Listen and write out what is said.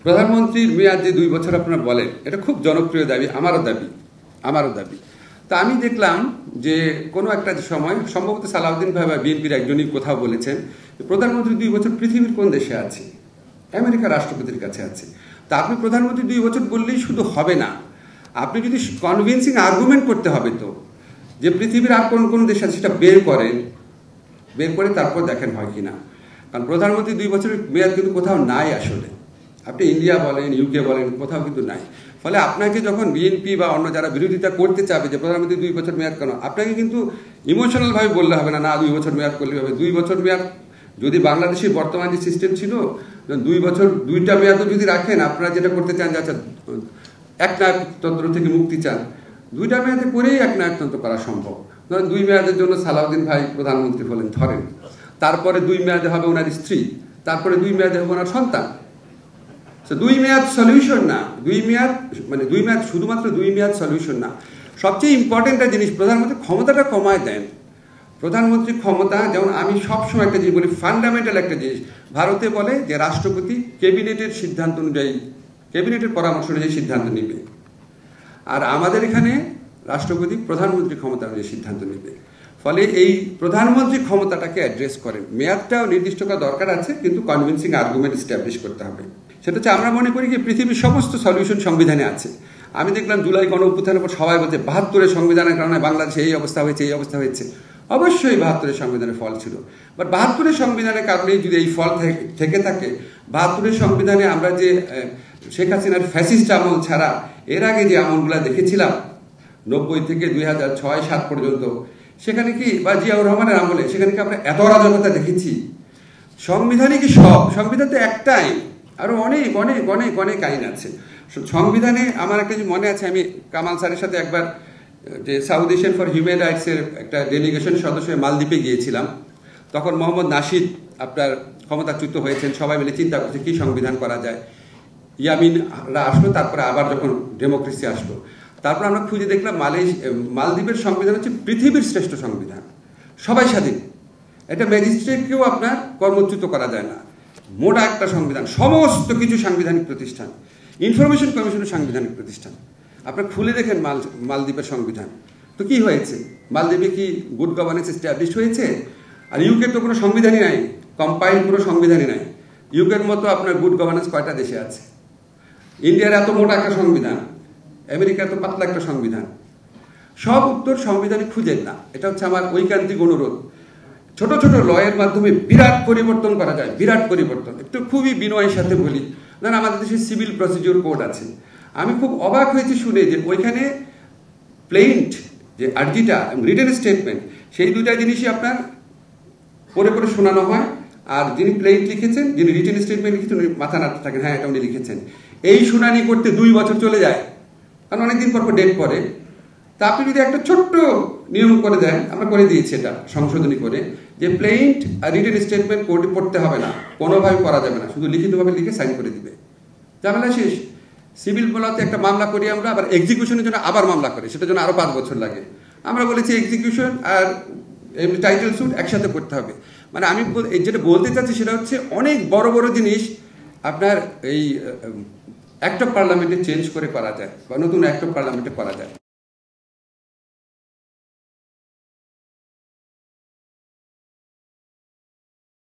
প্রধানমন্ত্রীর মেয়াদ যে 2 বছর আপনারা বলেন, এটা খুব জনপ্রিয় দাবি, আমারও দাবি। তা আমি দেখলাম যে কোনো একটা সময় সম্ভবত সালাউদ্দিন ভাই বা বিএনপির একজনই কোথাও বলেছেন প্রধানমন্ত্রী 2 বছর পৃথিবীর কোন দেশে আছে? আমেরিকার রাষ্ট্রপতির কাছে আছে। তা আপনি প্রধানমন্ত্রী 2 বছর বললেই শুধু হবে না, আপনি যদি কনভিন্সিং আর্গুমেন্ট করতে হবে তো যে পৃথিবীর আর কোন কোন দেশ আছে সেটা বের করে তারপর দেখেন হয় কিনা। কারণ প্রধানমন্ত্রী 2 বছরের মেয়াদ কিন্তু কোথাও নাই আসলে। আপনি ইন্ডিয়া বলেন, ইউকে বলেন, কোথাও কিন্তু নাই। ফলে আপনাকে যখন বিএনপি বা অন্য যারা বিরোধিতা করতে চাবে যে প্রধানমন্ত্রী 2 বছর মেয়াদ কেন, আপনাকে কিন্তু ইমোশনালভাবে বললে হবে না, 2 বছর মেয়াদ করলে হবে। 2 বছর মেয়াদ যদি বাংলাদেশের বর্তমান যে সিস্টেম ছিল 2 বছর 2টা মেয়াদও যদি রাখেন, আপনারা যেটা করতে চান যে আচ্ছা একনায়কতন্ত্র থেকে মুক্তি চান, 2টা মেয়াদে করেই একনায়কতন্ত্র করা সম্ভব। ধরেন 2 মেয়াদের জন্য সালাউদ্দিন ভাই প্রধানমন্ত্রী হলেন ধরেন, তারপরে 2 মেয়াদে হবে ওনার স্ত্রী, তারপরে 2 মেয়াদে হবে ওনার সন্তান। 2 মেয়াদ সলিউশন না, 2 মেয়াদ শুধুমাত্র 2 মেয়াদ সলিউশন না। সবচেয়ে ইম্পর্টেন্ট একটা জিনিস, প্রধানমন্ত্রী ক্ষমতাটা কমায় দেন। প্রধানমন্ত্রী ক্ষমতা, যেমন আমি সবসময় একটা জিনিস বলি, ফান্ডামেন্টাল একটা জিনিস ভারতে বলে যে রাষ্ট্রপতি ক্যাবিনেটের সিদ্ধান্ত অনুযায়ী, ক্যাবিনেটের পরামর্শ অনুযায়ী সিদ্ধান্ত নেবে, আর আমাদের এখানে রাষ্ট্রপতি প্রধানমন্ত্রী ক্ষমতা অনুযায়ী সিদ্ধান্ত নেবে। ফলে এই প্রধানমন্ত্রী ক্ষমতাটাকে অ্যাড্রেস করেন। মেয়াদটাও নির্দিষ্ট করা দরকার আছে, কিন্তু কনভিন্সিং আর্গুমেন্ট এস্টাবলিশ করতে হবে। সেটা হচ্ছে আমরা মনে করি যে পৃথিবীর সমস্ত সলিউশন সংবিধানে আছে। আমি দেখলাম জুলাই গণঅভ্যুত্থানের পর সবাই বলছে 72-এর সংবিধানের কারণে বাংলাদেশে এই অবস্থা হয়েছে। অবশ্যই 72-এর সংবিধানের ফল ছিল, বাট 72-এর সংবিধানের কারণেই যদি এই ফল থেকে থাকে, 72-এর সংবিধানে আমরা যে শেখ হাসিনার ফ্যাসিস্ট আমল ছাড়া এর আগে যে আমলগুলো দেখেছিলাম 90 থেকে 2006-07 পর্যন্ত, সেখানে কি, বা জিয়াউর রহমানের আমলে, সেখানে কি আমরা এত অরাজকতা দেখেছি? সংবিধানে কি সব? সংবিধান তো একটাই, আরো অনেক অনেক অনেক অনেক আইন আছে সংবিধানে। আমার একটা মনে আছে, আমি কামাল স্যারের সাথে একবার যে সাউথ এশিয়ান ফর হিউম্যান রাইটসের একটা ডেলিগেশন সদস্য মালদ্বীপে গিয়েছিলাম। তখন মোহাম্মদ নাশিদ আপনার ক্ষমতাচ্যুত হয়েছেন, সবাই মিলে চিন্তা করছে কি সংবিধান করা যায়। ইয়ামিনরা আসলো, তারপরে আবার যখন ডেমোক্রেসি আসলো, তারপর আমরা খুঁজে দেখলাম মালদ্বীপের সংবিধান হচ্ছে পৃথিবীর শ্রেষ্ঠ সংবিধান, সবাই স্বাধীন, এটা ম্যাজিস্ট্রেটকেও আপনার কর্মচ্যুত করা যায় না, মোটা একটা সংবিধান, সমস্ত কিছু সাংবিধানিক প্রতিষ্ঠান, ইনফরমেশন কমিশনের সাংবিধানিক প্রতিষ্ঠান। আপনার খুলে দেখেন মালদ্বীপের সংবিধান। তো কি হয়েছে? মালদ্বীপে কি গুড গভর্নেন্স এস্টাবলিশ হয়েছে? আর ইউকের তো কোনো সংবিধানই নাই, কম্পাইল কোনো সংবিধানই নাই। ইউকের মতো আপনার গুড গভর্নেন্স কয়টা দেশে আছে? ইন্ডিয়ার এত মোটা একটা সংবিধান, আমেরিকার তো পাতলা একটা সংবিধান। সব উত্তর সংবিধানে খুঁজেন না, এটা হচ্ছে আমার ঐকান্তিক অনুরোধ। ছোট ছোট লয়ের মাধ্যমে বিরাট পরিবর্তন করা যায়, বিরাট পরিবর্তন। একটু খুবই বিনয়ের সাথে বলি, ধরেন আমাদের দেশে সিভিল প্রসিডিওর কোড আছে, আমি খুব অবাক হয়েছি শুনে যে ওইখানে প্লেইন্ট যে আর্জিটা, রিটেন স্টেটমেন্ট, সেই 2টা জিনিসই আপনার পরে পরে শোনানো হয়। আর যিনি প্লেইন্ট লিখেছেন, যিনি রিটেন স্টেটমেন্ট লিখেছেন, উনি মাথা নাড়তে থাকেন, হ্যাঁ এটা উনি লিখেছেন। এই শুনানি করতে 2 বছর চলে যায়, কারণ অনেকদিন পর ডেট পরে। তা আপনি যদি একটা ছোট্ট নিয়ম করে দেন, আমরা করে দিয়েছি এটা সংশোধনী করে, যে প্লেইন্ট আর রিটেন স্টেটমেন্ট কোর্টে পড়তে হবে না, কোনোভাবে করা যাবে না, শুধু লিখিতভাবে লিখে সাইন করে দিবে, ঝামেলা শেষ। সিভিল বলাতে একটা মামলা করি আমরা, আবার এক্সিকিউশনের জন্য আবার মামলা করে, সেটার জন্য আরো 5 বছর লাগে। আমরা বলেছি এক্সিকিউশন আর টাইটেল স্যুট একসাথে করতে হবে। মানে আমি যেটা বলতে চাচ্ছি সেটা হচ্ছে অনেক বড় বড় জিনিস আপনার এই অ্যাক্ট অফ পার্লামেন্টে চেঞ্জ করে করা যায়, বা নতুন অ্যাক্ট অফ পার্লামেন্টে করা যায়।